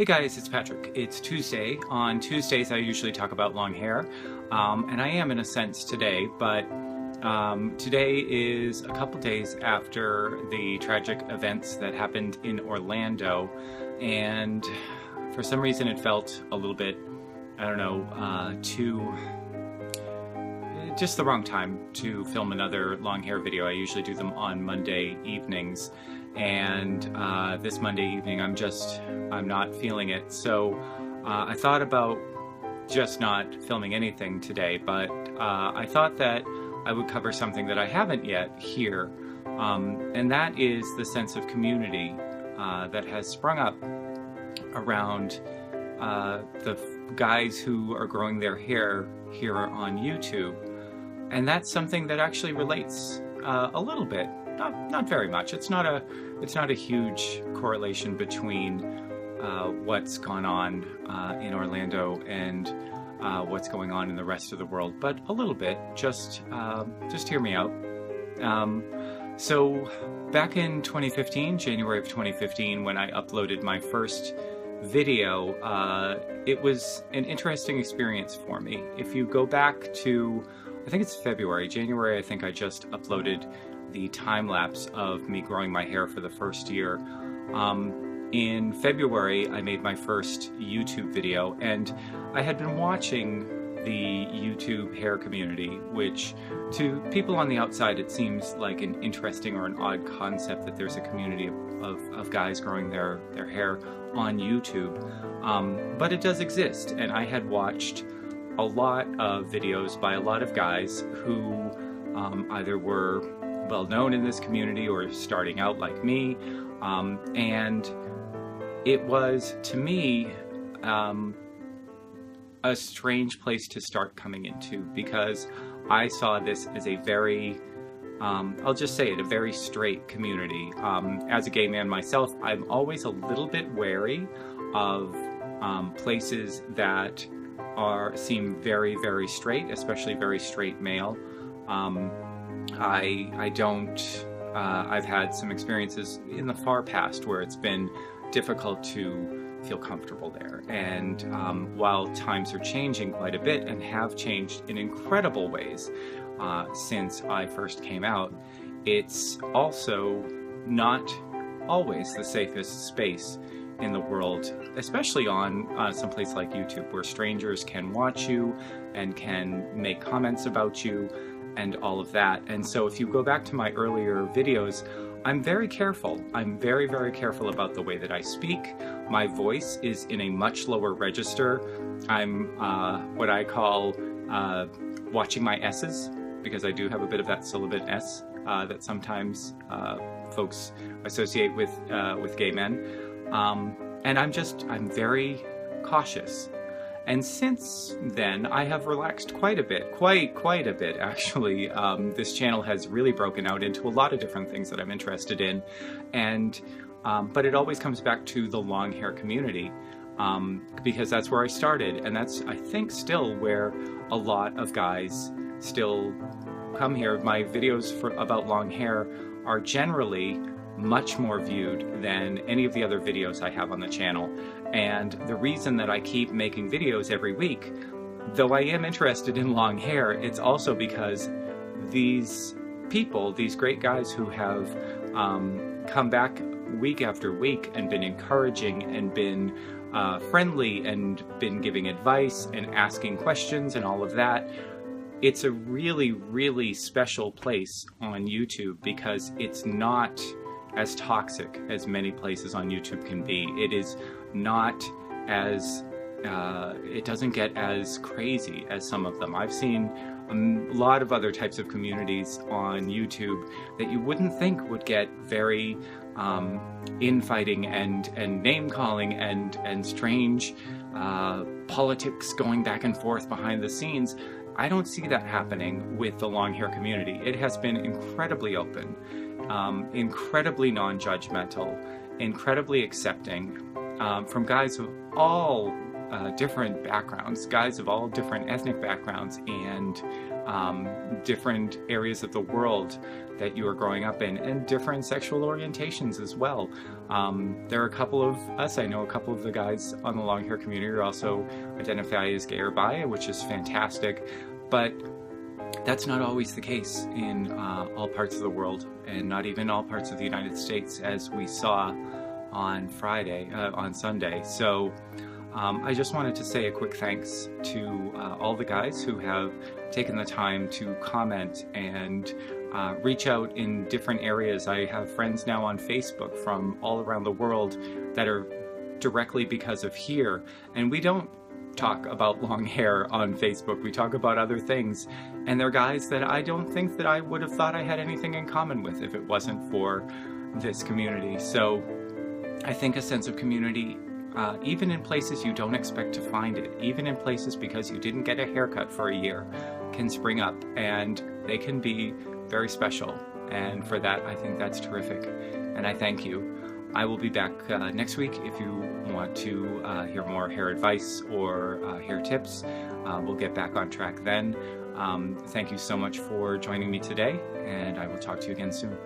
Hey guys, it's Patrick. It's Tuesday. On Tuesdays I usually talk about long hair, and I am in a sense today, but today is a couple days after the tragic events that happened in Orlando, and for some reason it felt a little bit, I don't know, just the wrong time to film another long hair video. I usually do them on Monday evenings, and this Monday evening I'm not feeling it. So I thought about just not filming anything today, but I thought that I would cover something that I haven't yet here, and that is the sense of community that has sprung up around the guys who are growing their hair here on YouTube. And that's something that actually relates a little bit, not very much. It's not a huge correlation between what's gone on in Orlando and what's going on in the rest of the world, but a little bit. Just hear me out. So back in 2015, January of 2015, when I uploaded my first video, it was an interesting experience for me. If you go back to, I think it's January, I think I just uploaded the time-lapse of me growing my hair for the first year. In February, I made my first YouTube video, and I had been watching the YouTube hair community, which to people on the outside it seems like an interesting or an odd concept that there's a community of guys growing their hair on YouTube, but it does exist. And I had watched a lot of videos by a lot of guys who either were well known in this community or starting out like me, and it was, to me, a strange place to start coming into, because I saw this as a very, I'll just say it, a very straight community. As a gay man myself, I'm always a little bit wary of places that seem very, very straight, especially very straight male. I've had some experiences in the far past where it's been difficult to feel comfortable there. And while times are changing quite a bit and have changed in incredible ways since I first came out, it's also not always the safest space in the world, especially on some place like YouTube, where strangers can watch you and can make comments about you and all of that. And so if you go back to my earlier videos, I'm very careful. I'm very, very careful about the way that I speak. My voice is in a much lower register. I'm what I call watching my S's, because I do have a bit of that sibilant S that sometimes folks associate with gay men. And I'm very cautious. And since then, I have relaxed quite a bit, quite a bit actually. This channel has really broken out into a lot of different things that I'm interested in, and but it always comes back to the long hair community, because that's where I started, and that's, I think, still where a lot of guys still come here. My videos about long hair are generally much more viewed than any of the other videos I have on the channel. And the reason that I keep making videos every week, though I am interested in long hair, it's also because these people, these great guys who have come back week after week and been encouraging and been friendly and been giving advice and asking questions and all of that, it's a really, really special place on YouTube, because it's not as toxic as many places on YouTube can be. It is not as, it doesn't get as crazy as some of them. I've seen a lot of other types of communities on YouTube that you wouldn't think would get very infighting and name-calling and strange politics going back and forth behind the scenes. I don't see that happening with the long hair community. It has been incredibly open, incredibly non-judgmental, incredibly accepting, from guys of all different backgrounds, guys of all different ethnic backgrounds, and different areas of the world that you are growing up in, and different sexual orientations as well. There are a couple of us, I know a couple of the guys on the long hair community who also identify as gay or bi, which is fantastic, but that's not always the case in all parts of the world, and not even all parts of the United States, as we saw on Sunday. So I just wanted to say a quick thanks to all the guys who have taken the time to comment and reach out in different areas. I have friends now on Facebook from all around the world that are directly because of here, and we don't talk about long hair on Facebook. We talk about other things, and they're guys that I don't think that I would have thought I had anything in common with if it wasn't for this community. So I think a sense of community, even in places you don't expect to find it, even in places because you didn't get a haircut for a year, can spring up, and they can be very special. And for that, I think that's terrific, and I thank you. I will be back next week if you want to hear more hair advice or hair tips. We'll get back on track then. Thank you so much for joining me today, and I will talk to you again soon.